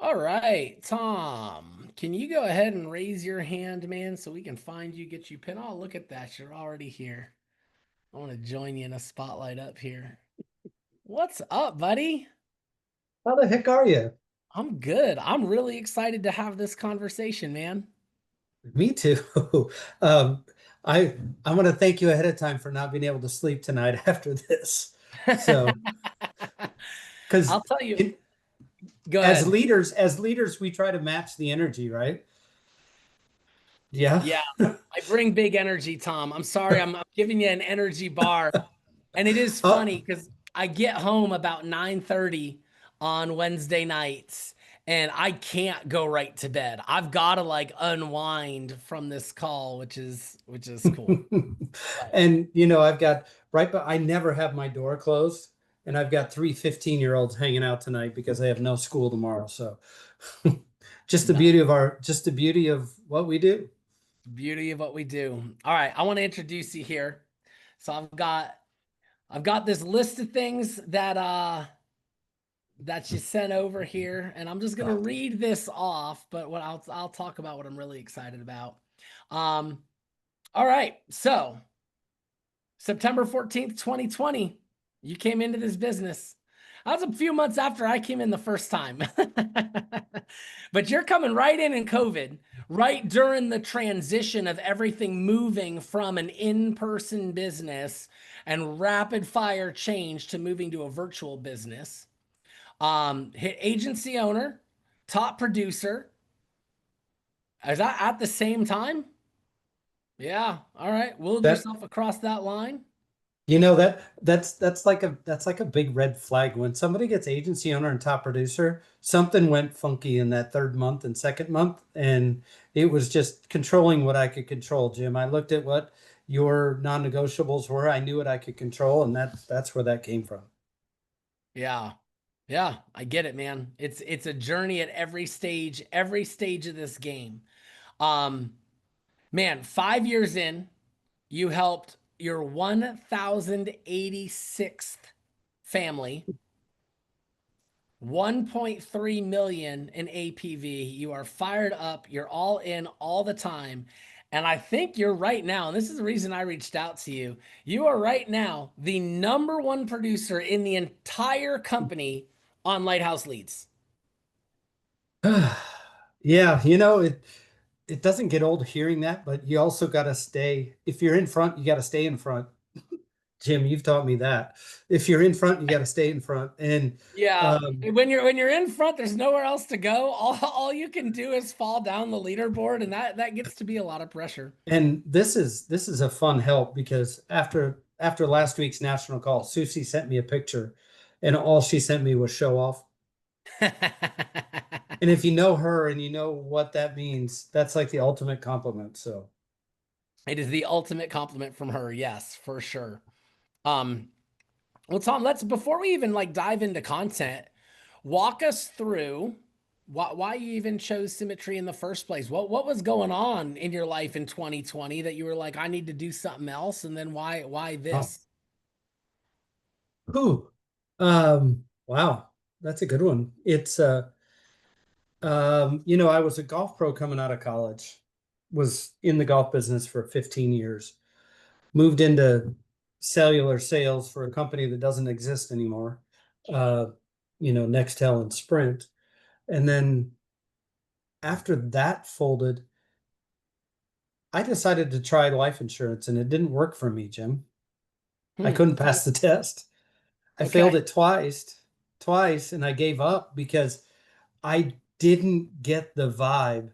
All right, Tom, can you go ahead and raise your hand, man, so we can find you, get you pinned? Oh, look at that. You're already here. I want to join you in a spotlight up here. What's up, buddy? How the heck are you? I'm good. I'm really excited to have this conversation, man. Me too. Um, I I want to thank you ahead of time for not being able to sleep tonight after this. So, because I'll tell you. Go as ahead. leaders, we try to match the energy, right? Yeah. Yeah, I bring big energy, Tom. I'm sorry, I'm giving you an energy bar. And it is Oh, funny because I get home about 9:30 on Wednesday nights and I can't go right to bed. I've got to like unwind from this call, which is cool. But and I've got but I never have my door closed, and I've got three 15-year-olds hanging out tonight because they have no school tomorrow. So, no, just the beauty of what we do. beauty of what we do. All right, I want to introduce you here. So I've got this list of things that you sent over here, and I'm just gonna Oh, read this off, but what I'll talk about what I'm really excited about. Um, all right, so September 14th, 2020, you came into this business. That was a few months after I came in the first time. But you're coming right in COVID, right during the transition of everything moving from an in-person business and rapid fire change to moving to a virtual business. Hit agency owner, top producer. Is that at the same time? Yeah. All right. Willed that yourself across that line. that's like a big red flag. When somebody gets agency owner and top producer, something went funky in that third month and second month, and it was just controlling what I could control, Jim. I looked at what your non-negotiables were. I knew what I could control, and that's where that came from. Yeah. Yeah, I get it, man. It's a journey at every stage of this game. Um, Man, 5 years in, you helped your 1086th family, 1.3 million in APV. You are fired up, you're all in all the time. And I think you're right now, and this is the reason I reached out to you. You are right now the number one producer in the entire company on Lighthouse leads. Yeah, it doesn't get old hearing that, but you also got to stay. If you're in front, you got to stay in front. Jim, you've taught me that. If you're in front, you got to stay in front. And Yeah, um, when you're in front, there's nowhere else to go. All you can do is fall down the leaderboard, and that gets to be a lot of pressure. and this is a fun help because after last week's national call, Susie sent me a picture, and all she sent me was show off. And if you know her and you know what that means, that's like the ultimate compliment. So, It is the ultimate compliment from her, yes, for sure. Um, well, Tom, let's before we even like dive into content, walk us through why you even chose symmetry in the first place. What was going on in your life in 2020 that you were like, I need to do something else, and then why oh, this? whew. Wow, that's a good one. I was a golf pro coming out of college, was in the golf business for 15 years, moved into cellular sales for a company that doesn't exist anymore, uh, Nextel and Sprint. And then after that folded, I decided to try life insurance and it didn't work for me, Jim. I Hmm. couldn't pass the test. I failed Okay. it twice, and I gave up because I didn't get the vibe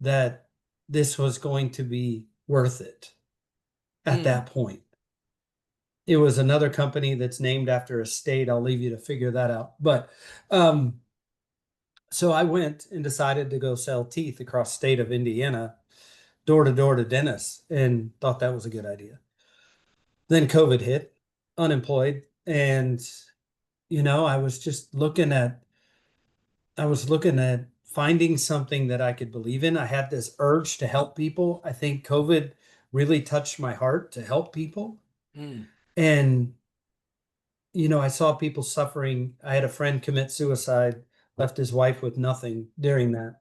that this was going to be worth it at Hmm. that point. It was another company that's named after a state. I'll leave you to figure that out. But um, so I went and decided to go sell teeth across state of Indiana, door to door to dentists, and thought that was a good idea. Then COVID hit, unemployed, and I was just looking at finding something that I could believe in. I had this urge to help people. I think COVID really touched my heart to help people. Hmm. And I saw people suffering. I had a friend commit suicide left his wife with nothing during that.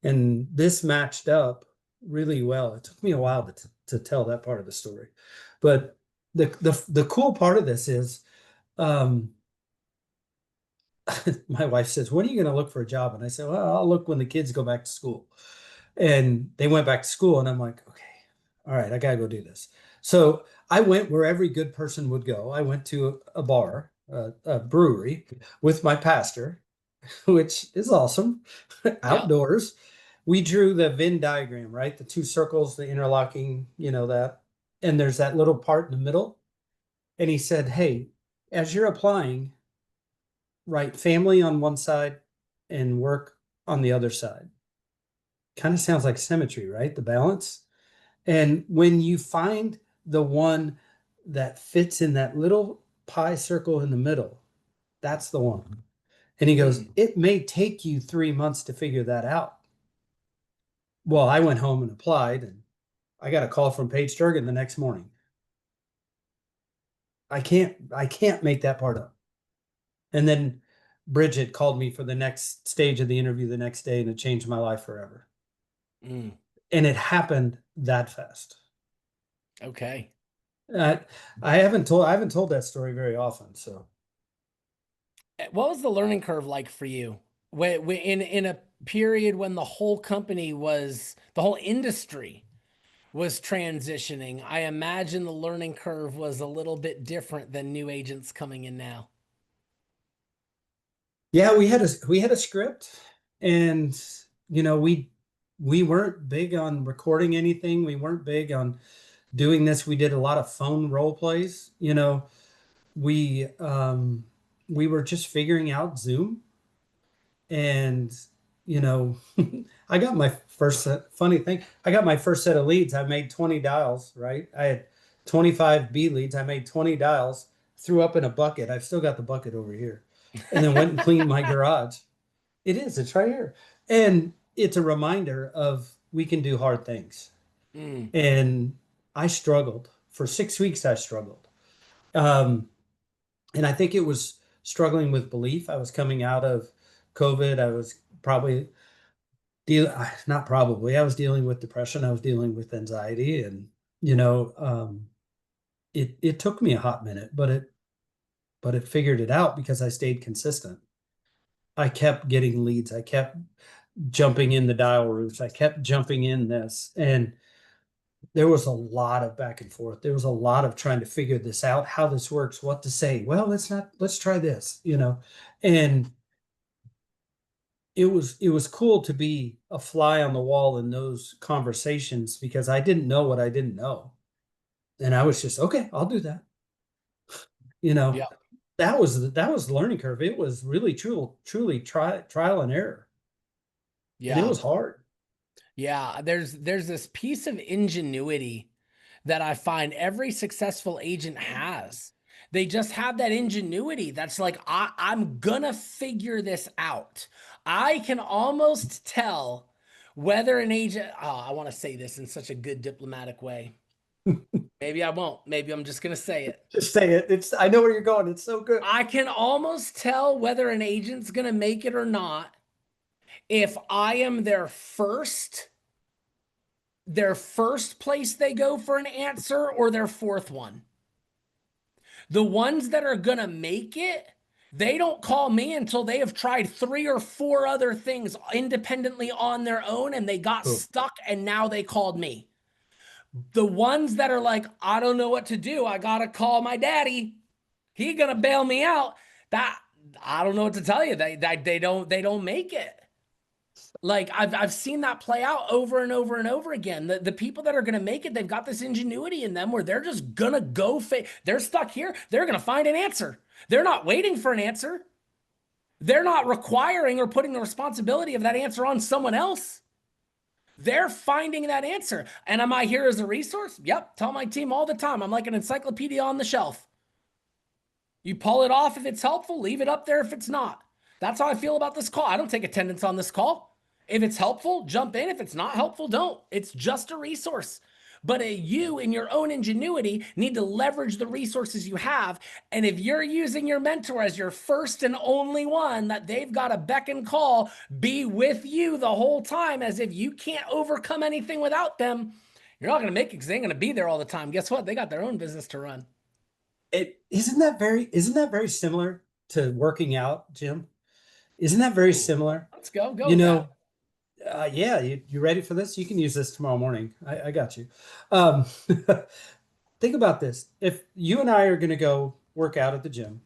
And this matched up really well. It took me a while to tell that part of the story. But the cool part of this is um, my wife says, "When are you going to look for a job?" And I said, "Well, I'll look when the kids go back to school." And they went back to school, and I'm like, "Okay, all right, I gotta go do this." So I went where every good person would go. I went to a bar, a brewery with my pastor, which is awesome, Yep. outdoors. We drew the Venn diagram, right? The two circles, the interlocking, that. And there's that little part in the middle. And he said, "Hey, as you're applying, write family on one side and work on the other side." Kind of sounds like symmetry, right? The balance. And when you find the one that fits in that little pie circle in the middle, that's the one. And he goes, Mm, "It may take you 3 months to figure that out." Well, I went home and applied, and I got a call from Paige Durgan the next morning. I can't make that part up. And then Bridget called me for the next stage of the interview the next day, and it changed my life forever. mm, And it happened that fast. okay. Uh, I haven't told that story very often. So What was the learning curve like for you? In a period when the whole company was, the whole industry was transitioning, I imagine the learning curve was a little bit different than new agents coming in now. yeah, we had a script, and we weren't big on recording anything. We weren't big on doing this. We did a lot of phone role plays. We were just figuring out Zoom, and you know I got my first set. Funny thing, I got my first set of leads. I made 20 dials, right? I had 25 B leads. I made 20 dials, threw up in a bucket. I've still got the bucket over here, and then went and cleaned my garage. It's right here. And it's a reminder of we can do hard things. Mm, And I struggled for 6 weeks. I struggled. Um, and I think it was struggling with belief. I was coming out of COVID. I was probably not probably, I was dealing with depression. I was dealing with anxiety, and it took me a hot minute, but it figured it out because I stayed consistent. I kept getting leads. I kept jumping in the dial routes. I kept jumping in this. And there was a lot of back and forth. There was a lot of trying to figure this out, how this works, what to say. Well, let's try this. And it was cool to be a fly on the wall in those conversations because I didn't know what I didn't know. And I was just, okay, I'll do that. You know, yeah, that was the learning curve. It was really truly trial and error. And it yeah, was hard. yeah. There's this piece of ingenuity that I find every successful agent has. They just have that ingenuity that's like, I'm gonna figure this out. I can almost tell whether an agent, oh, I want to say this in such a good diplomatic way. Maybe I won't. Maybe I'm just gonna say it. Just say it. I know where you're going. It's so good. I can almost tell whether an agent's gonna make it or not if I am their first place they go for an answer or their fourth one. The ones that are going to make it, they don't call me until they have tried 3 or 4 other things independently on their own and they got Cool. stuck and now they called me. The ones that are like, I don't know what to do. I got to call my daddy. He going to bail me out. That I don't know what to tell you. They don't make it. Like I've seen that play out over and over and over again. The people that are gonna make it, they've got this ingenuity in them where they're just gonna go they're stuck here, they're gonna find an answer. They're not waiting for an answer. They're not requiring or putting the responsibility of that answer on someone else. They're finding that answer. And am I here as a resource? Yep. Tell my team all the time. I'm like an encyclopedia on the shelf. You pull it off if it's helpful, leave it up there if it's not. That's how I feel about this call. I don't take attendance on this call. If it's helpful, jump in. If it's not helpful, don't. It's just a resource. But you, in your own ingenuity, need to leverage the resources you have. And if you're using your mentor as your first and only one, that they've got a beck and call, be with you the whole time, as if you can't overcome anything without them, you're not going to make it because they ain't going to be there all the time. Guess what? They got their own business to run. Isn't that very similar to working out, Jim? Isn't that very Ooh, similar? let's go You with that. know, yeah, you ready for this? You can use this tomorrow morning. I got you. Um, think about this. If you and I are going to go work out at the gym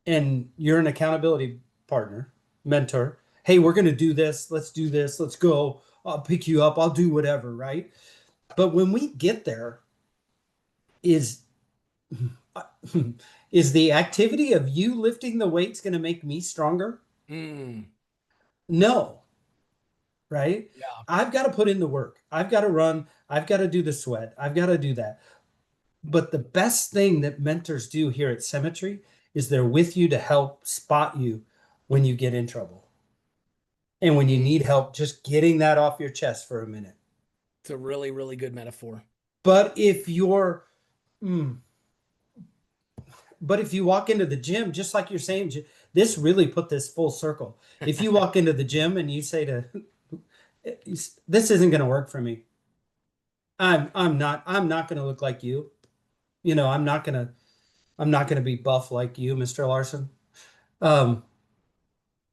and you're an accountability partner, mentor, hey, we're going to do this. Let's do this. Let's go. I'll pick you up. I'll do whatever, right? But when we get there, is is the activity of you lifting the weights going to make me stronger? Mm, No, right? yeah. I've got to put in the work. I've got to run. I've got to do the sweat. I've got to do that. But the best thing that mentors do here at Cemetery is they're with you to help spot you when you get in trouble and when you Mm, need help just getting that off your chest for a minute. it's a really, really good metaphor. But if you're, mm, but if you walk into the gym, just like you're saying, this really put this full circle. If you walk into the gym and you say to, this isn't going to work for me. I'm not going to look like you. You know, I'm not going to be buff like you, Mr. Larson. Um,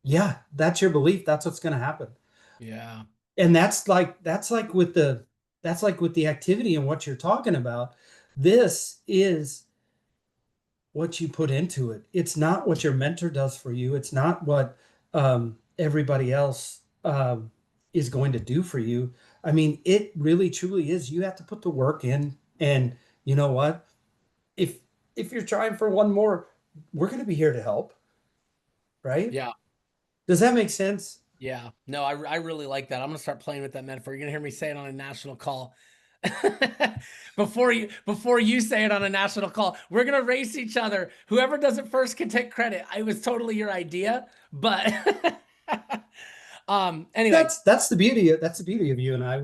yeah, that's your belief. That's what's going to happen. Yeah. And that's like with the activity and what you're talking about. This is what you put into it. It's not what your mentor does for you. It's not what everybody else is going to do for you. I mean, it really truly is. You have to put the work in, and you know what? If if you're trying for one more, we're going to be here to help, right? Yeah. Does that make sense? Yeah. No, I really like that. I'm gonna start playing with that metaphor. You're gonna hear me say it on a national call. Before you say it on a national call, we're gonna race each other. Whoever does it first can take credit. It was totally your idea, but anyway, That's the beauty of you and I.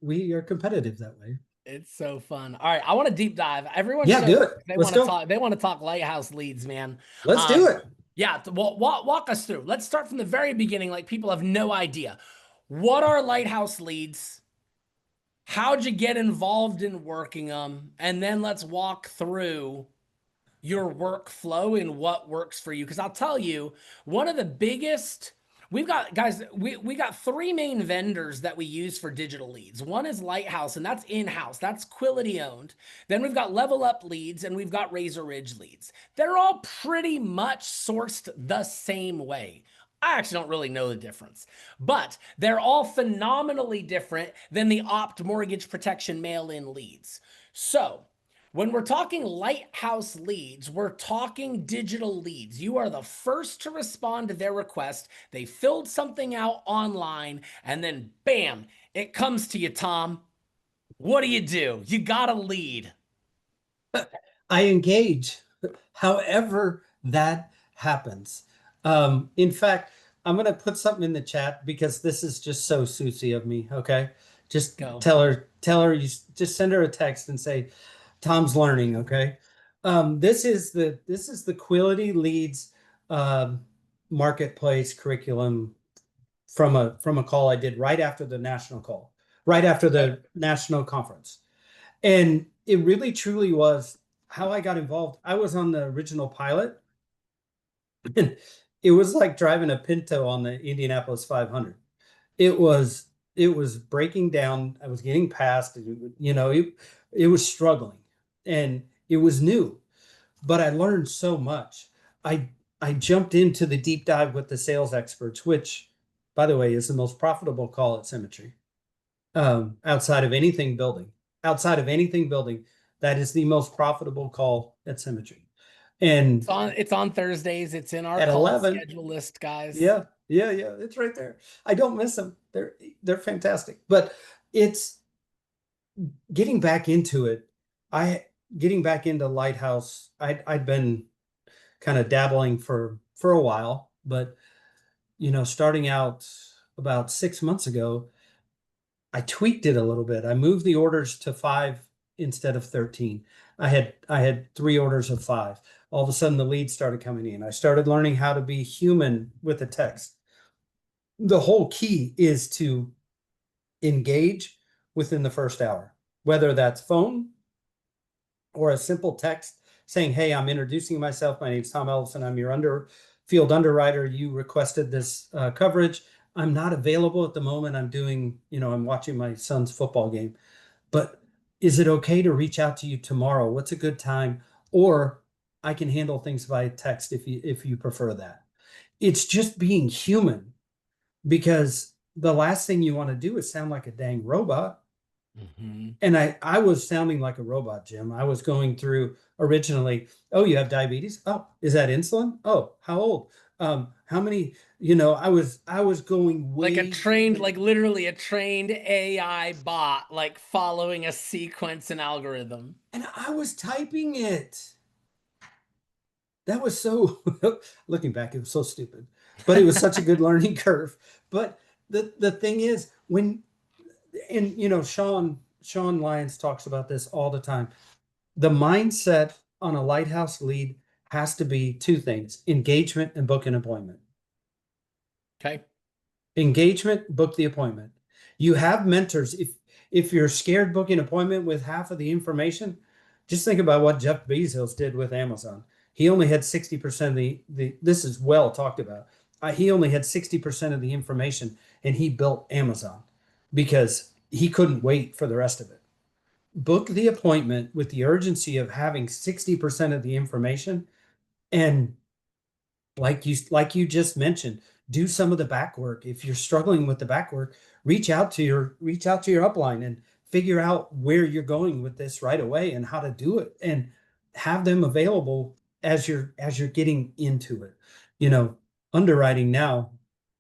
We are competitive that way. it's so fun. All right, I want to deep dive. Everyone Yeah, shows do up. it. They Let's want to go. talk. They want to talk Lighthouse leads, man. Let's do Um, it. yeah, walk us through. Let's start from the very beginning. Like people have no idea. What are Lighthouse leads? How'd you get involved in working them? And then let's walk through your workflow and what works for you. Because I'll tell you, one of the biggest, we've got guys, we got three main vendors that we use for digital leads. One is Lighthouse, and that's in-house, that's Quility owned. Then we've got Level Up leads, and we've got Razor Ridge leads. They're all pretty much sourced the same way. I actually don't really know the difference, but they're all phenomenally different than the Opt Mortgage Protection mail-in leads. So when we're talking Lighthouse leads, we're talking digital leads. You are the first to respond to their request. They filled something out online, and then bam, it comes to you, Tom. What do? You got a lead. I engage, however that happens. In fact, I'm going to put something in the chat because this is just so Susie of me. Okay. Just Go. you just send her a text and say, Tom's learning. Okay. This is the Quility Leads marketplace curriculum from a call I did right after the national call, right after Okay. the national conference. And it really truly was how I got involved. I was on the original pilot, and it was like driving a Pinto on the Indianapolis 500. It was it was breaking down. I was getting past, you know, it was struggling, and it was new, but I learned so much. I I jumped into the deep dive with the sales experts, which, by the way, is the most profitable call at Symmetry. Outside of anything building, outside of anything building, that is the most profitable call at Symmetry. And It's on Thursdays. It's in our at call 11, schedule list, guys. yeah, it's right there. I don't miss them. They're fantastic. But it's getting back into it. I getting back into Lighthouse. I'd been kind of dabbling for a while, but you know, starting out about 6 months ago, I tweaked it a little bit. I moved the orders to 5 instead of 13. I had 3 orders of 5. All of a sudden the leads started coming in. I started learning how to be human with the text. The whole key is to engage within the first hour, whether that's phone or a simple text saying, "Hey, I'm introducing myself. My name's Tom Ellefson. I'm your field underwriter. You requested this coverage. I'm not available at the moment. I'm watching my son's football game. But is it okay to reach out to you tomorrow? What's a good time? Or I can handle things via text if you prefer that." It's just being human, because the last thing you want to do is sound like a dang robot. Mhm. And I was sounding like a robot, Jim. I was going through originally, "Oh, you have diabetes? Oh, is that insulin? Oh, how old? How many?" I was going Like a way trained, deeper. like literally a trained AI bot, like following a sequence and algorithm. And I was typing it. That was so, looking back, it was so stupid, but it was such a good learning curve. But the thing is, and Sean Lyons talks about this all the time. The mindset on a Lighthouse lead has to be two things: engagement and book an appointment. Okay. Engagement, book the appointment. You have mentors. If you're scared booking an appointment with half of the information, just think about what Jeff Bezos did with Amazon. He only had 60% of the this is well talked about. He only had 60% of the information, and he built Amazon because he couldn't wait for the rest of it. Book the appointment with the urgency of having 60% of the information, and like you just mentioned, do some of the back work. If you're struggling with the back work, reach out to your upline and figure out where you're going with this right away and how to do it, and have them available as you're getting into it. You know, underwriting now,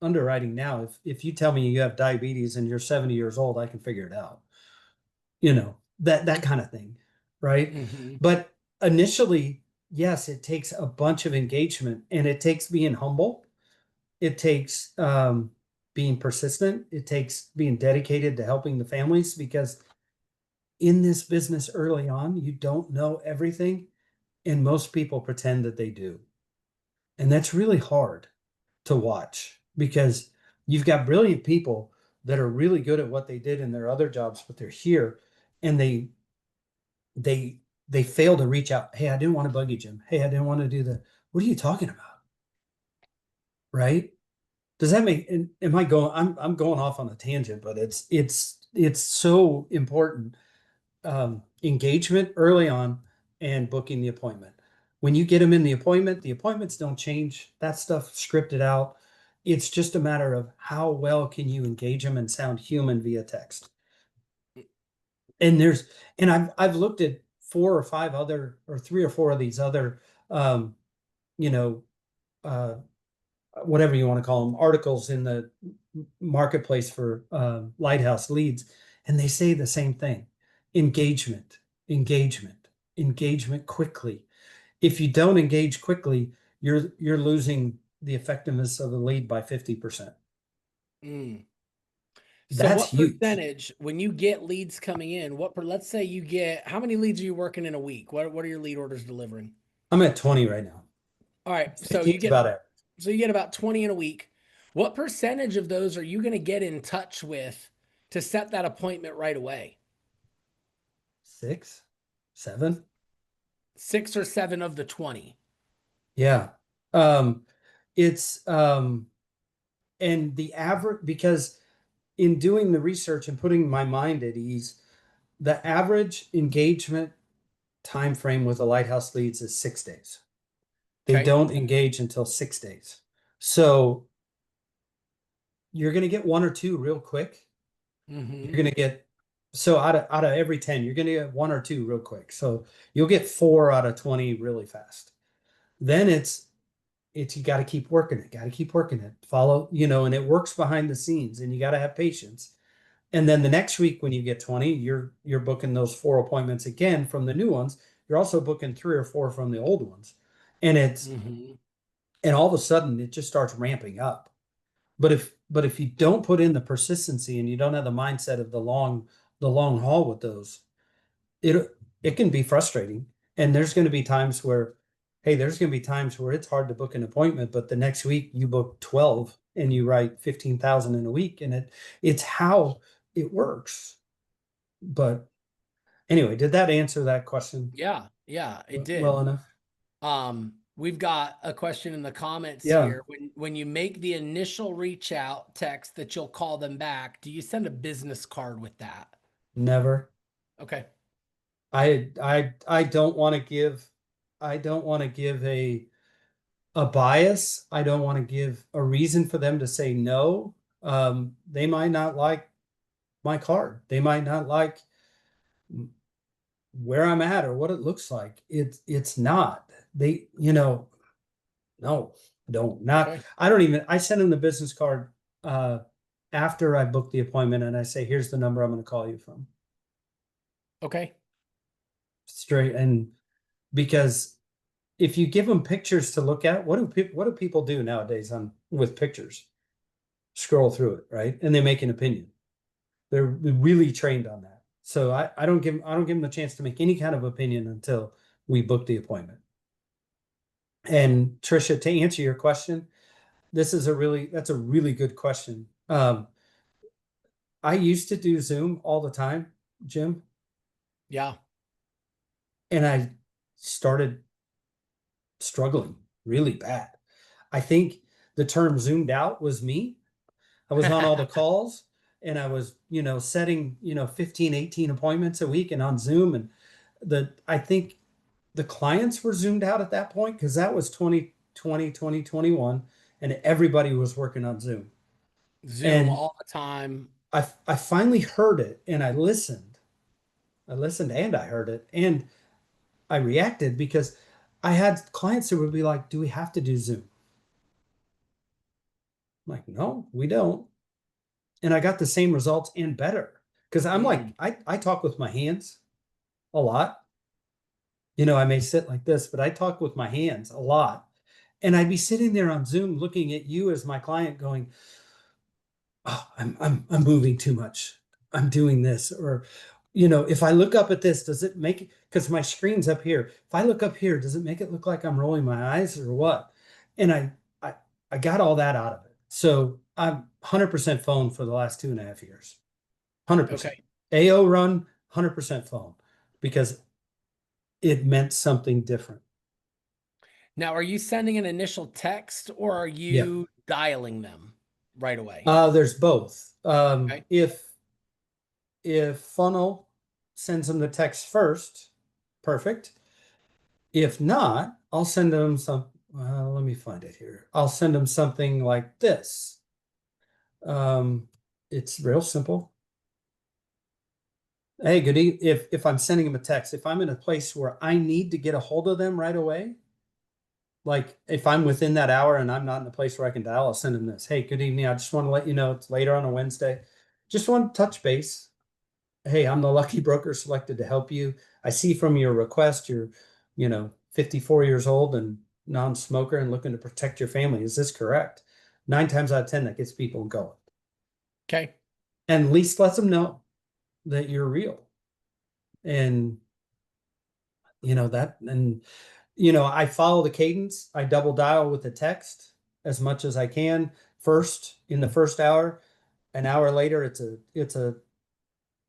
if you tell me you have diabetes and you're 70 years old, I can figure it out. That kind of thing, right? Hmm. But initially, yes, it takes a bunch of engagement, and it takes being humble. It takes being persistent. It takes being dedicated to helping the families, because in this business early on, you don't know everything, and most people pretend that they do. And that's really hard to watch, because you've got brilliant people that are really good at what they did in their other jobs, but they're here, and they they fail to reach out. "Hey, I didn't want to bug you, Jim. Hey, I didn't want to do the." What are you talking about? Right? Does that make? Am I going? I'm going off on a tangent, but it's so important. Engagement early on, and booking the appointment. When you get them in the appointments don't change. That stuff scripted out. It's just a matter of how well can you engage them and sound human via text. And there's and I've looked at 4 or 5 other, or 3 or 4 of these other, um, you know, uh, whatever you want to call them, articles in the marketplace for Lighthouse leads, and they say the same thing: engagement, engagement, engagement quickly. If you don't engage quickly, you're losing the effectiveness of the lead by 50%. Mm. So That's what huge. percentage when you get leads coming in, let's say you get, how many leads are you working in a week? What are your lead orders delivering? I'm at 20 right now. All right. 15 is about average. So you get about 20 in a week. What percentage of those are you going to get in touch with to set that appointment right away? 6, 7. 6 or 7 of the 20. Yeah. Um, it's and the average, because in doing the research and putting my mind at ease, the average engagement time frame with the Lighthouse leads is 6 days. They Okay. don't engage until 6 days. So you're going to get 1 or 2 real quick. You're Mm-hmm. going to get, so out of every 10, you're going to get 1 or 2 real quick. So you'll get 4 out of 20 really fast. Then it's you got to keep working it, got to keep working it, follow, and it works behind the scenes, and you got to have patience. And then the next week when you get 20, you're booking those 4 appointments again from the new ones. You're also booking 3 or 4 from the old ones. And Mm-hmm. and all of a sudden it just starts ramping up. But But if you don't put in the persistency and you don't have the mindset of the long haul with those, it can be frustrating. And there's going to be times where, hey, there's going to be times where it's hard to book an appointment, but the next week you book 12 and you write 15,000 in a week, and it's how it works. But anyway, did that answer that question Yeah, yeah, it well did. enough? We've got a question in the comments Yeah, here. When you make the initial reach out text that you'll call them back, do you send a business card with that? never. Okay. I don't want to give a bias. I don't want to give a reason for them to say no. They might not like my card. They might not like where I'm at or what it looks like. It's not. They, no, don't. Not Okay. I don't even I send them the business card uh after I book the appointment and I say, here's the number I'm going to call you from. Okay. Straight. And because if you give them pictures to look at, what do people do nowadays on with pictures? Scroll through it, right? And they make an opinion. They're really trained on that. So I don't give them the chance to make any kind of opinion until we book the appointment. And Trisha, to answer your question, that's a really good question. I used to do Zoom all the time, Jim, Yeah. and I started struggling really bad. I think the term zoomed out was me. I was on all the calls and I was, setting, 15, 18 appointments a week and on Zoom. And I think the clients were zoomed out at that point because that was 2020, 2021, and everybody was working on Zoom. Zoom And all the time. I finally heard it and I listened. I listened and I heard it and I reacted because I had clients who would be like, do we have to do Zoom? I'm like, no, we don't. And I got the same results and better because I'm like, Mm, I talk with my hands a lot. I may sit like this, but I talk with my hands a lot. And I'd be sitting there on Zoom looking at you as my client going, oh, I'm moving too much. I'm doing this. Or, if I look up at this, does it make it, because my screen's up here. If I look up here, does it make it look like I'm rolling my eyes or what? And I, I got all that out of it. So I'm 100% phone for the last 2.5 years. 100%. okay. AO run, 100% phone because it meant something different. Now, are you sending an initial text or are Yeah. you dialing them right away? There's both. Okay. If funnel sends them the text first, perfect. If not, I'll send them let me find it here. I'll send them something like this. It's real simple. Hey, good evening. If I'm sending them a text, if I'm in a place where I need to get a hold of them right away, like if I'm within that hour and I'm not in a place where I can dial, I'll send them this. Hey, good evening. I just want to let you know it's later on a Wednesday. Just want to touch base. Hey, I'm the lucky broker selected to help you. I see from your request you're, 54 years old and non-smoker and looking to protect your family. Is this correct? 9 times out of 10, that gets people going. Okay. And at least lets them know that you're real. And I follow the cadence. I double dial with the text as much as I can first in the first hour. An hour later, it's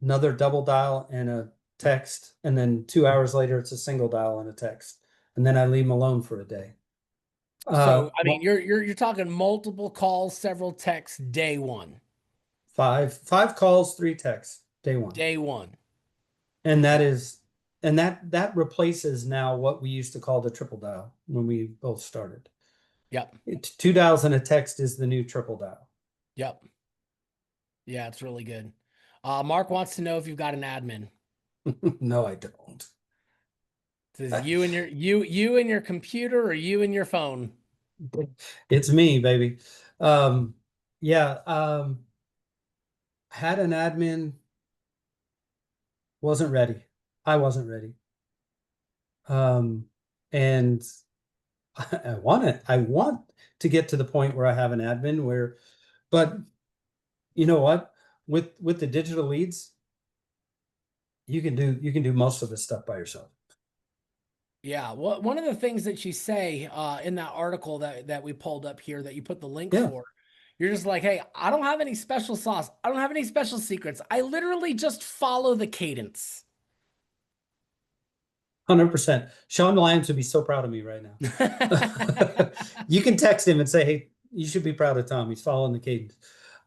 another double dial and a text, and then 2 hours later, it's a single dial and a text, and then I leave them alone for a day. So, I mean, Well, you're talking multiple calls, several texts, day one. five calls, 3 texts, day one, Day one. and that Okay. is, and that replaces now what we used to call the triple dial when we both started. Yep. 2 dials and a text is the new triple dial. Yep. Yeah, it's really good. Mark wants to know if you've got an admin. No, I don't. It says you and your computer or you and your phone. It's me, baby. Um, yeah, had an admin, wasn't ready. I wasn't ready. And I want to get to the point where I have an admin but You know what? With the digital leads, you can do most of this stuff by yourself. Yeah, well, one of the things that you say in that article that we pulled up here that you put the link Yeah. for, you're just like, hey, I don't have any special sauce. I don't have any special secrets. I literally just follow the cadence. 100%. Sean Lyons would be so proud of me right now. You can text him and say, "Hey, you should be proud of Tom. He's following the cadence."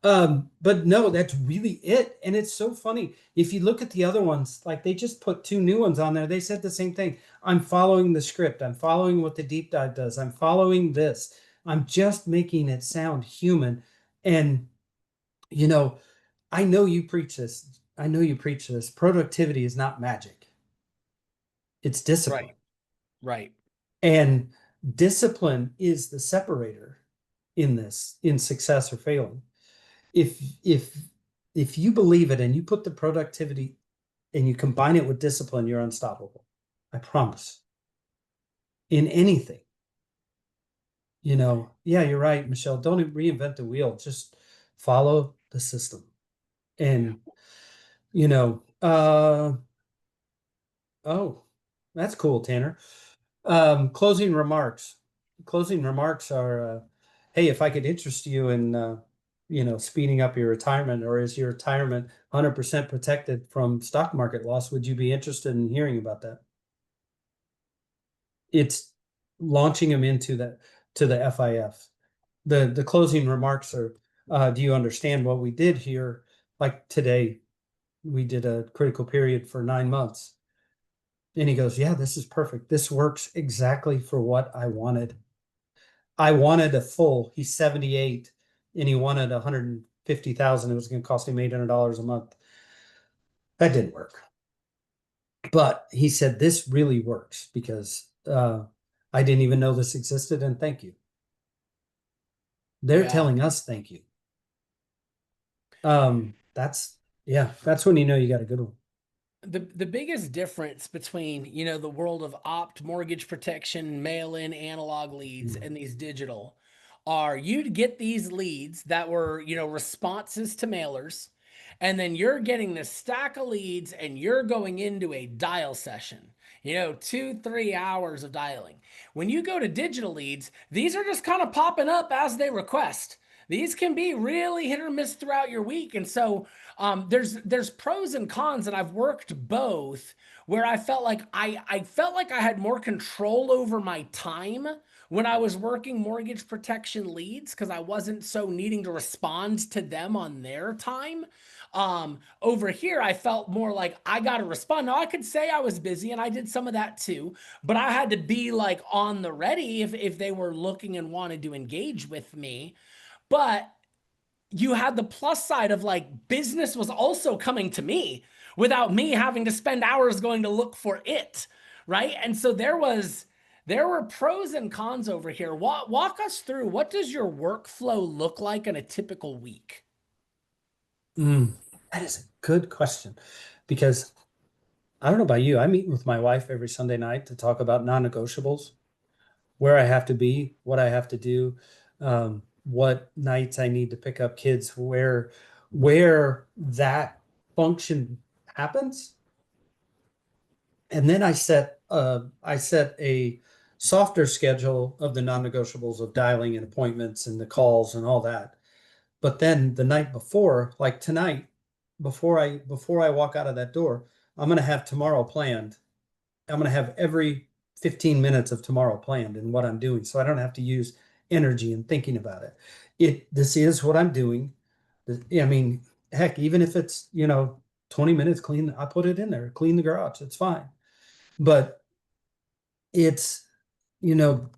But no, that's really it. And it's so funny. If you look at the other ones, like they just put two new ones on there. They said the same thing. I'm following the script. I'm following what the deep dive does. I'm following this. I'm just making it sound human. And you know, I know you preach this. I know you preach this. Productivity is not magic. It's discipline. Right, right. And discipline is the separator in this, in success or failing. If if if you believe it and you put the productivity and you combine it with discipline, you're unstoppable. I promise. In anything. Yeah, you're right, Michelle. Don't reinvent the wheel. Just follow the system. And you know, oh, that's cool, Tanner. Closing remarks. Closing remarks are, hey, if I could interest you in, speeding up your retirement, or is your retirement 100% protected from stock market loss, would you be interested in hearing about that? It's launching them into the FIF. The closing remarks are, do you understand what we did here? Like today, we did a critical period for 9 months. And he goes, yeah, this is perfect. This works exactly for what I wanted. I wanted a full, he's 78 and he wanted 150,000. It was going to cost him $800 a month. That didn't work. But he said, this really works because I didn't even know this existed. And thank you. They're Yeah. telling us thank you. That's, yeah, that's when you know you got a good one. The biggest difference between, the world of opt mortgage protection, mail-in analog leads Mm. and these digital are you'd get these leads that were, responses to mailers, and then you're getting this stack of leads and you're going into a dial session. 2, 3 hours of dialing. When you go to digital leads, these are just kind of popping up as they request. These can be really hit or miss throughout your week. And so there's pros and cons, and I've worked both where I felt like I had more control over my time when I was working mortgage protection leads because I wasn't so needing to respond to them on their time. Over here, I felt more like I got to respond. Now, I could say I was busy and I did some of that too, but I had to be like on the ready if they were looking and wanted to engage with me. But you had the plus side of like business was also coming to me without me having to spend hours going to look for it, right? And so there were pros and cons over here. Walk us through, what does your workflow look like in a typical week? Mm, that is a good question because I don't know about you. I meet with my wife every Sunday night to talk about non-negotiables, where I have to be, what I have to do, what nights I need to pick up kids, where that function happens. And then I set a softer schedule of the non-negotiables of dialing and appointments and the calls and all that. But then the night before, like tonight, before I walk out of that door, I'm gonna have tomorrow planned. I'm going to have every 15 minutes of tomorrow planned and what I'm doing. So I don't have to use energy and thinking about it. This is what I'm doing. I mean, heck, even if it's, 20 minutes clean, I put it in there, clean the garage. It's fine. But it's, you know,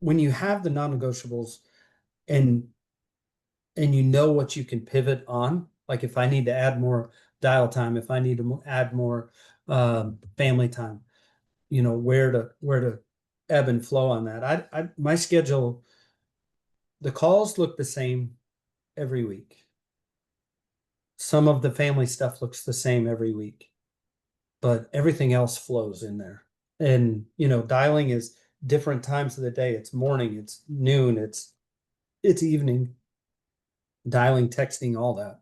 when you have the non-negotiables and you know what you can pivot on, like if I need to add more dial time, if I need to add more family time, where to ebb and flow on that. My schedule, the calls look the same every week. Some of the family stuff looks the same every week, but everything else flows in there. And dialing is different times of the day. It's morning, it's noon, it's evening, dialing, texting, all that.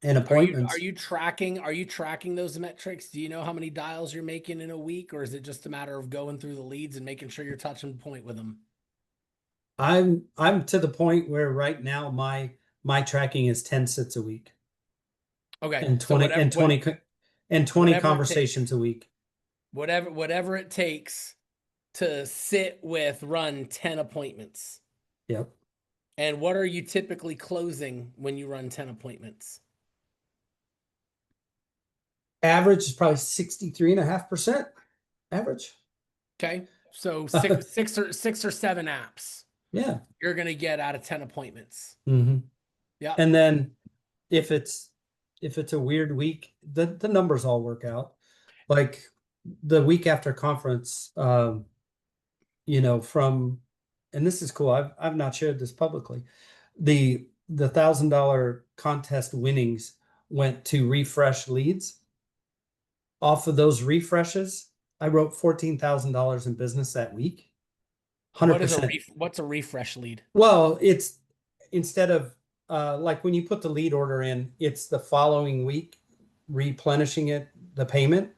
and Are appointments. you tracking those metrics? Do you know how many dials you're making in a week, or is it just a matter of going through the leads and making sure you're touching point with them? I'm to the point where right now my tracking is 10 sits a week Okay, and so 20 and 20 and 20 whatever it takes, conversations a week. whatever it takes to sit with run 10 appointments. Yep. And what are you typically closing when you run 10 appointments? Average is probably 63.5% average. Okay, so six or seven apps Yeah. you're gonna get out of 10 appointments. Hmm. Yeah. And then if it's if it's a weird week, the numbers all work out. Like the week after conference, from and this is cool. I've not shared this publicly. The $1,000 contest winnings went to refresh leads. Off of those refreshes, I wrote $14,000 in business that week. What is a 100%. what's a refresh lead? Well, it's instead of like when you put the lead order in, it's the following week replenishing it, the payment.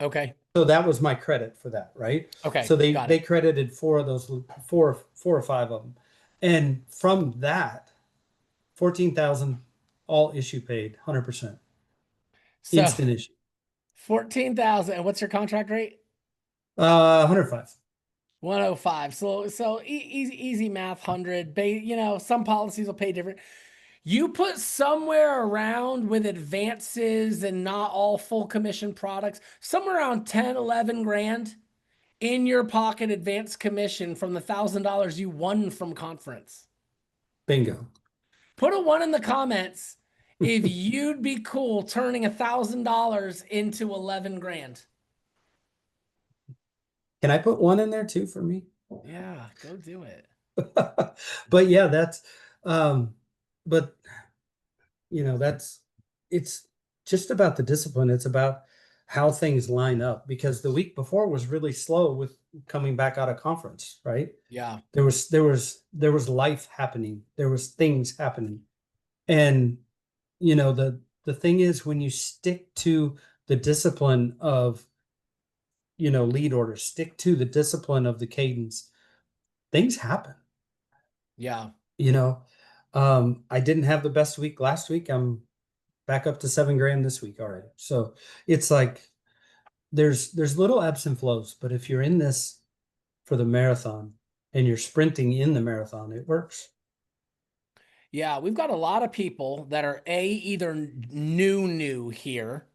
Okay. So that was my credit for that, right? Okay, So they got they it. credited four of those, four or five of them. And from that, 14,000 all issue paid, 100%. So Instant issue. 14,000. And what's your contract rate? 105. 105. So easy math, 100. Some policies will pay different. You put somewhere around with advances and not all full commission products, somewhere around 10, 11 grand in your pocket advance commission from the $1,000 you won from conference. Bingo. Put a one in the comments if you'd be cool turning $1,000 into 11 grand. Can I put one in there too for me? Yeah, go do it. But yeah, um, but that's it's just about the discipline. It's about how things line up because the week before was really slow with coming back out of conference, right? Yeah. There was life happening. There was things happening. And the thing is when you stick to the discipline of lead orders, stick to the discipline of the cadence, things happen. Yeah. You know, I didn't have the best week last week. I'm back up to 7 grand this week already. So it's like there's little ebbs and flows, but if you're in this for the marathon and you're sprinting in the marathon, it works. Yeah, we've got a lot of people that are either new here,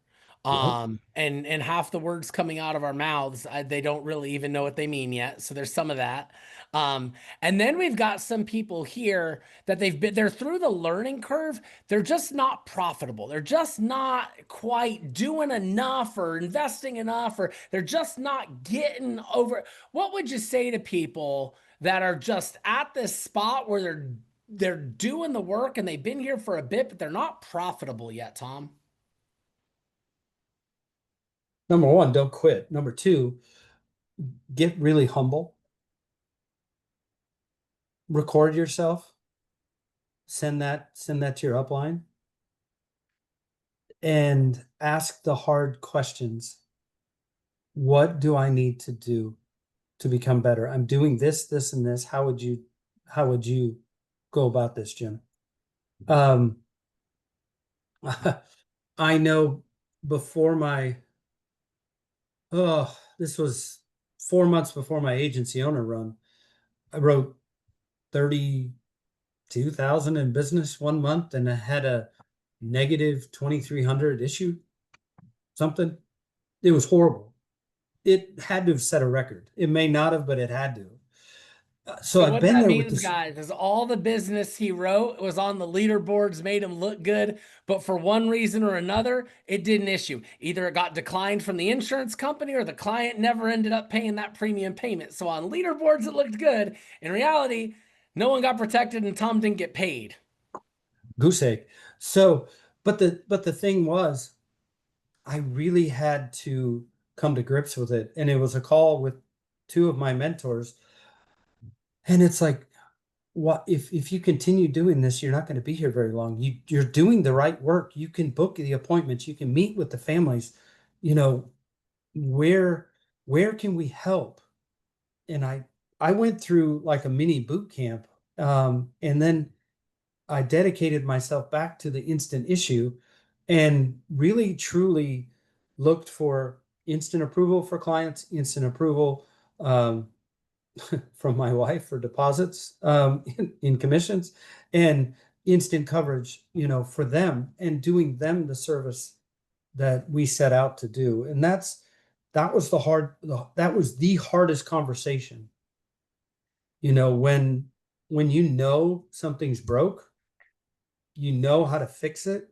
Yep. and half the words coming out of our mouths, they don't really even know what they mean yet. So there's some of that. And then we've got some people here that they're through the learning curve. They're just not profitable. They're just not quite doing enough or investing enough, or they're just not getting over. What would you say to people that are just at this spot where they're doing the work and they've been here for a bit, but they're not profitable yet, Tom? Number one, don't quit. Number two, get really humble. Record yourself. Send that to your upline and ask the hard questions. What do I need to do to become better? I'm doing this, this, and this. How would you go about this, Jim? Um, I know before this was 4 months before my agency owner run. I wrote 32,000 in business 1 month and I had a negative 2,300 issue something. It was horrible. It had to have set a record. It may not have, but it had to. So So I've what been that there with means, this. guys, is all the business he wrote was on the leaderboards, made him look good, but for one reason or another, it didn't issue. Either it got declined from the insurance company or the client never ended up paying that premium payment. So on leaderboards, it looked good. In reality, no one got protected and Tom didn't get paid. Goose egg. So, but the thing was, I really had to come to grips with it. And it was a call with two of my mentors. And it's like, what if you continue doing this, you're not going to be here very long. You're doing the right work. You can book the appointments, you can meet with the families, you know, where where can we help? And I went through like a mini boot camp. And then I dedicated myself back to the instant issue and really truly looked for instant approval for clients, instant approval um, from my wife for deposits in commissions, and instant coverage, for them, and doing them the service that we set out to do. And that was the hardest conversation, when something's broke, how to fix it,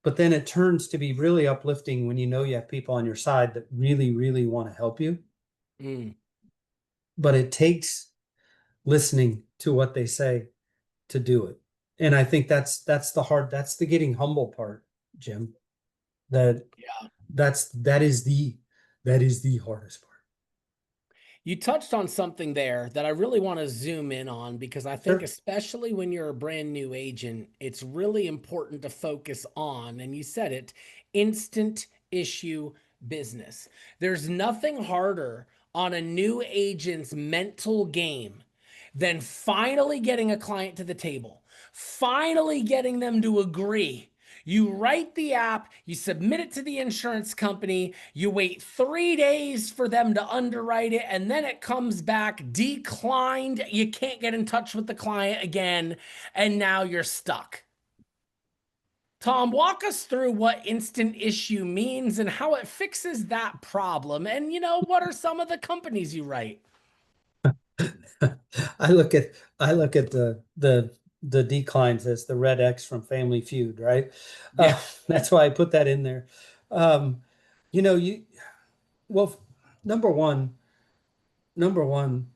but then it turns to be really uplifting when you have people on your side that really, really want to help you. Mm. But it takes listening to what they say to do it. And I think that's the getting humble part, Jim. That Yeah. that is the hardest part. You touched on something there that I really want to zoom in on because I think, Sure. especially when you're a brand new agent, it's really important to focus on, and you said it, instant issue business. There's nothing harder on a new agent's mental game than finally getting a client to the table, finally getting them to agree. You write the app, you submit it to the insurance company, you wait 3 days for them to underwrite it, and then it comes back declined. You can't get in touch with the client again, and now you're stuck. Tom, walk us through what instant issue means and how it fixes that problem. And, what are some of the companies you write? I look at the declines as the red X from Family Feud, right? Yeah. That's why I put that in there. Um, you know, you well, number one, number one,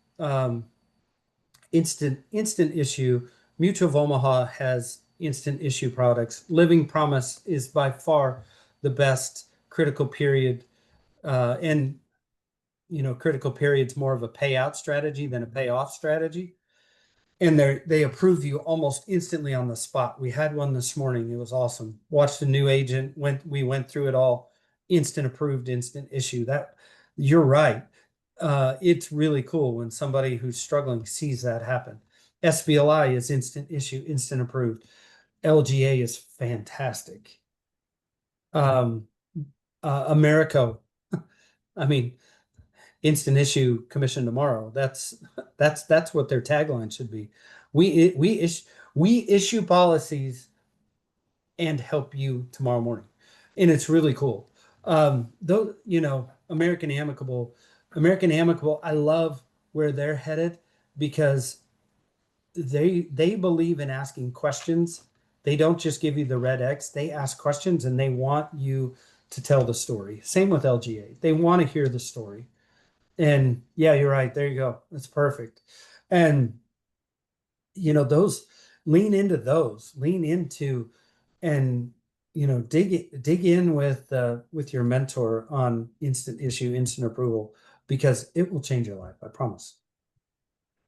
instant issue. Mutual of Omaha has instant issue products. Living Promise is by far the best critical period, and critical period's more of a payout strategy than a payoff strategy. And they approve you almost instantly on the spot. We had one this morning. It was awesome. Watched a new agent. We went through it all. Instant approved, instant issue. That you're right. It's really cool when somebody who's struggling sees that happen. SBLI is instant issue, instant approved. LGA is fantastic. Um, Americo, I mean, instant issue commission tomorrow. That's what their tagline should be. We issue policies and help you tomorrow morning, and it's really cool. Though American Amicable, I love where they're headed because they believe in asking questions. They don't just give you the red X. They ask questions and they want you to tell the story. Same with LGA. They want to hear the story. And yeah, you're right. There you go. That's perfect. And those lean into and dig in with your mentor on instant issue, instant approval, because it will change your life. I promise.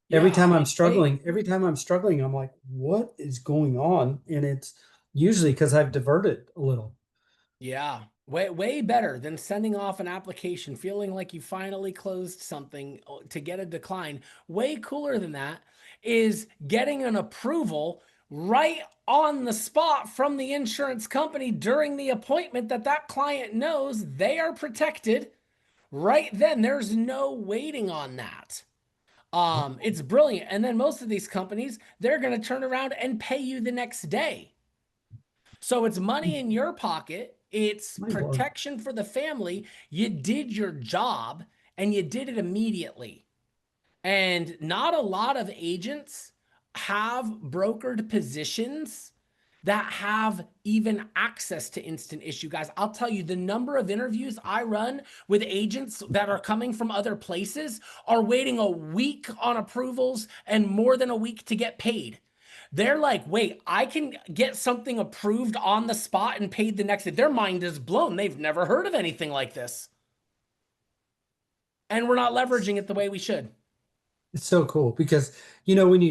Yeah. I mean, hey, Every time I'm struggling, I'm like, what is going on? And it's usually because I've diverted a little. yeah, way better than sending off an application, feeling like you finally closed something to get a decline. Way cooler than that is getting an approval right on the spot from the insurance company during the appointment that client knows they are protected right then. There's no waiting on that. It's brilliant. And then most of these companies, they're going to turn around and pay you the next day. So it's money in your pocket, it's Mind blown. protection for the family. You did your job and you did it immediately. And not a lot of agents have brokered positions that have even access to instant issue, guys. I'll tell you, the number of interviews I run with agents that are coming from other places are waiting a week on approvals and more than a week to get paid. They're like, wait, I can get something approved on the spot and paid the next day. Their mind is blown. They've never heard of anything like this. And we're not leveraging it the way we should. It's so cool because when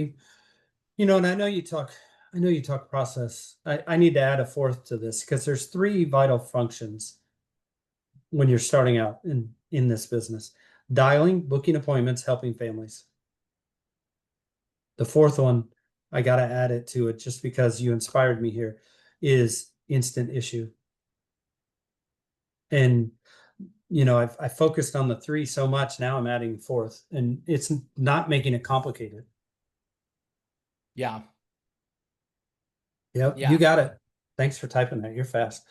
and I know you talk process. I need to add a fourth to this because there's three vital functions when you're starting out in this business: dialing, booking appointments, helping families. The fourth one, I got to add it to it just because you inspired me here, is instant issue. And I focused on the three so much. Now I'm adding fourth, and it's not making it complicated. Yeah. Yep, you Yeah. got it. Thanks for typing that. You're fast.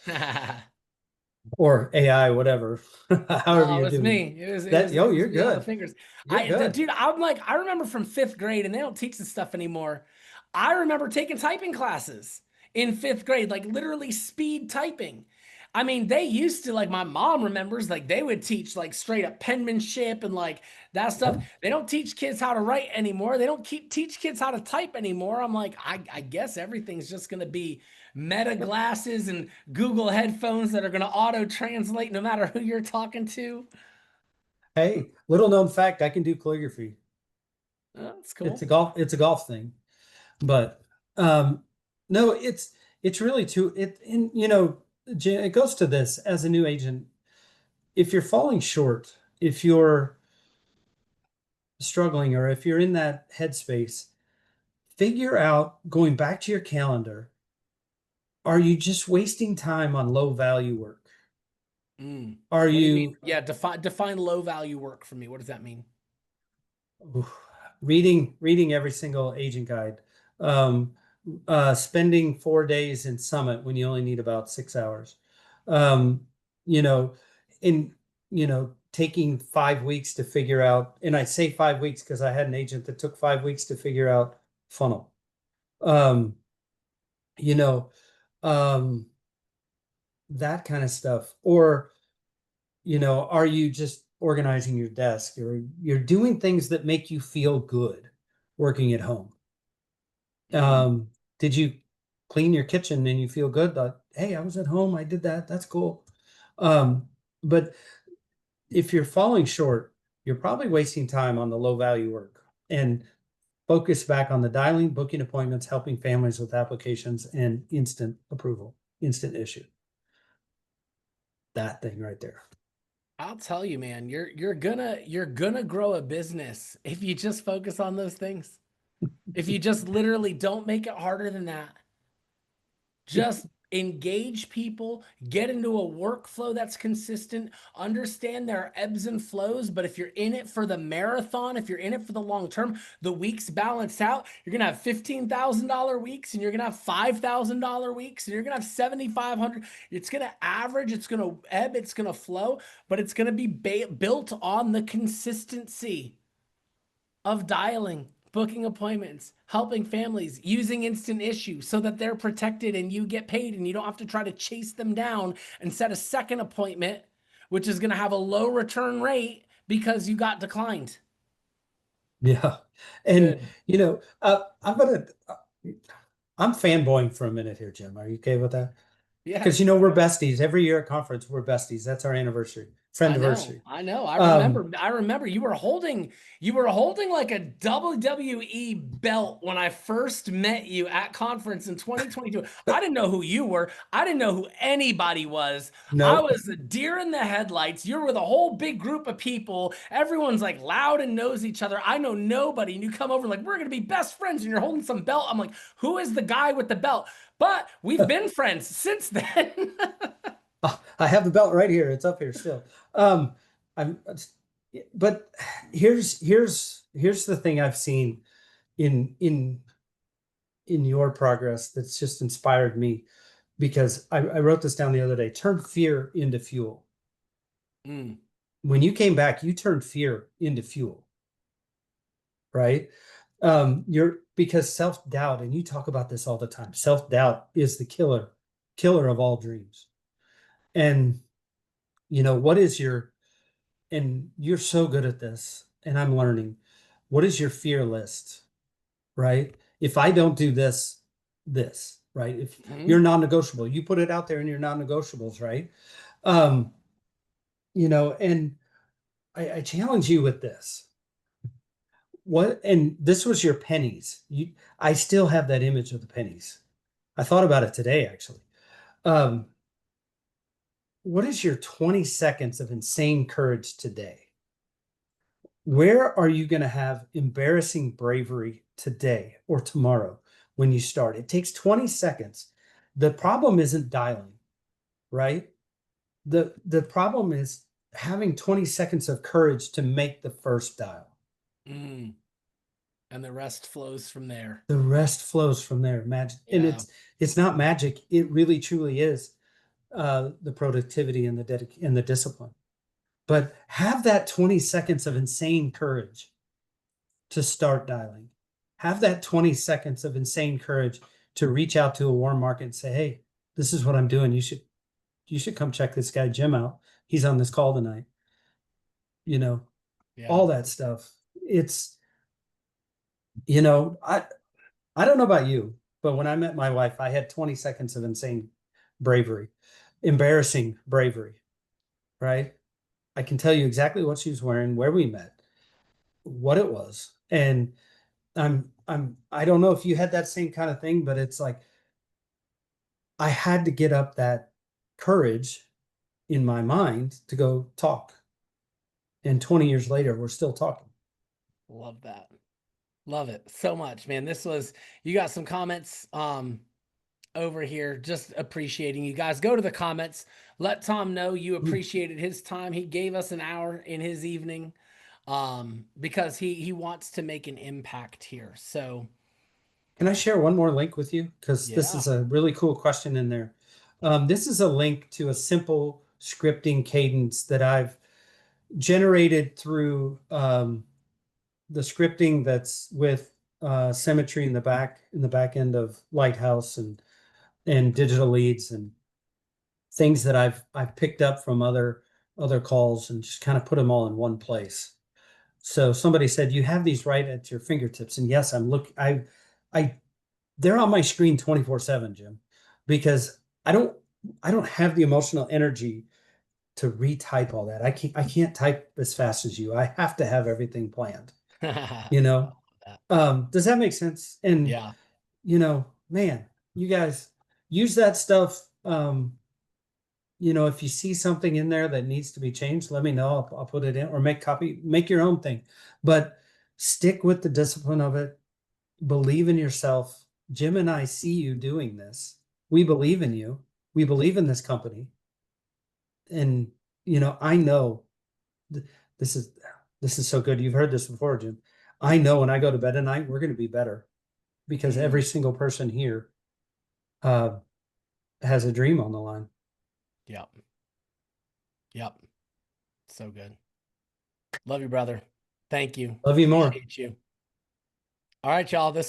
Or AI, whatever, however No, it you're was doing me. it. It was You're me on the good. fingers. You're good. Dude, I'm like, I remember from fifth grade, and they don't teach this stuff anymore. I remember taking typing classes in fifth grade, like literally speed typing. I mean, they used to, like, my mom remembers, like, they would teach like straight up penmanship and like that stuff. They don't teach kids how to write anymore. They don't teach kids how to type anymore. I'm like, I guess everything's just gonna be Meta glasses and Google headphones that are going to auto translate no matter who you're talking to. Hey, little known fact, I can do calligraphy. Oh, that's It's a cool. golf thing. But um no, it's really too it and it goes to this as a new agent. If you're falling short, if you're struggling, or if you're in that headspace, figure out, going back to your calendar, are you just wasting time on low value work? Mm. Are What do you mean? you Yeah, define low value work for me. What does that mean? reading every single agent guide, um, spending 4 days in Summit when you only need about 6 hours, um, you know, in taking 5 weeks to figure out, and I say 5 weeks because I had an agent that took 5 weeks to figure out funnel. Um, you know, um, that kind of stuff. Or, are you just organizing your desk, or you're doing things that make you feel good working at home? Mm. Did you clean your kitchen and you feel good that, hey, I was at home, I did that, that's cool. But if you're falling short, you're probably wasting time on the low value work, and focus back on the dialing, booking appointments, helping families with applications, and instant approval, instant issue. That thing right there. I'll tell you, man, you're gonna grow a business if you just focus on those things. If you just literally don't make it harder than that. Just engage people, get into a workflow that's consistent, understand there are ebbs and flows. But if you're in it for the marathon, if you're in it for the long term, the weeks balance out. You're going to have $15,000 weeks, and you're going to have $5,000 weeks, and you're going to have 7,500. It's going to average, it's going to ebb, it's going to flow, but it's going to be built on the consistency of dialing, booking appointments, helping families, using instant issue so that they're protected and you get paid and you don't have to try to chase them down and set a second appointment, which is going to have a low return rate because you got declined. Yeah. And Good. I'm fanboying for a minute here, Jim. Are you okay with that? Because Yes. we're besties. Every year at conference, we're besties. That's our anniversary, I know, friendiversary. I know. Um, I remember you were holding like a WWE belt when I first met you at conference in 2022. I didn't know who you were. I didn't know who anybody was. I no, was a deer in the headlights. You're with a whole big group of people. Everyone's like loud and knows each other. I know nobody. And you come over like, we're gonna be best friends, and you're holding some belt. I'm like, who is the guy with the belt? But we've been friends since then. I have the belt right here. It's up here still. Um, I'm, but here's the thing I've seen in in in your progress that's just inspired me, because I wrote this down the other day. Turn fear into fuel. Mm, When you came back, you turned fear into fuel, right? You're because self-doubt, and you talk about this all the time. Self-doubt is the killer of all dreams. And what is your and you're so good at this, and I'm learning. What is your fear list, right? If I don't do this, right? If you're mhm. non-negotiable, you put it out there in your non-negotiables, right? Um, and I challenge you with this. what, and this was your pennies. I still have that image of the pennies. I thought about it today, actually. Um, what is your 20 seconds of insane courage today? Where are you going to have embarrassing bravery today or tomorrow when you start? It takes 20 seconds. The problem isn't dialing, right? The problem is having 20 seconds of courage to make the first dial. Mm. And the rest flows from there. The rest flows from there. Magic. And Yeah. it's not magic. It really truly is the productivity and the discipline. But have that 20 seconds of insane courage to start dialing. Have that 20 seconds of insane courage to reach out to a warm market and say, hey, this is what I'm doing. You should come check this guy Jim out. He's on this call tonight. You know, Yeah. all that stuff. It's, you know, I don't know about you, but when I met my wife, I had 20 seconds of insane bravery, embarrassing bravery, right? I can tell you exactly what she was wearing, where we met, what it was. And I don't know if you had that same kind of thing, but it's like I had to get up that courage in my mind to go talk. And 20 years later, we're still talking. Love that. Love it so much, man. You got some comments over here, just appreciating you guys. Go to the comments. Let Tom know you appreciated his time. He gave us an hour in his evening because he wants to make an impact here. So Can I share one more link with you? Because this yeah. is a really cool question in there. This is a link to a simple scripting cadence that I've generated through the scripting that's with symmetry in the back end of Lighthouse and digital leads and things that I've picked up from other calls and just kind of put them all in one place. So somebody said you have these right at your fingertips, and yes, I they're on my screen 24/7, Jim, because I don't have the emotional energy to retype all that. I can't type as fast as you. I have to have everything planned, you know. Does that make sense? And Yeah. man, you guys use that stuff. If you see something in there that needs to be changed, let me know. I'll put it in or make your own thing. But stick with the discipline of it. Believe in yourself. Jim and I see you doing this. We believe in you. We believe in this company. And I know th- this is this is so good. You've heard this before, Jim. I know when I go to bed tonight, we're going to be better because Mm. every single person here uh, has a dream on the line. Yep. Yep. So good. Love you, brother. Thank you. Love you more. Appreciate you. All right, y'all. This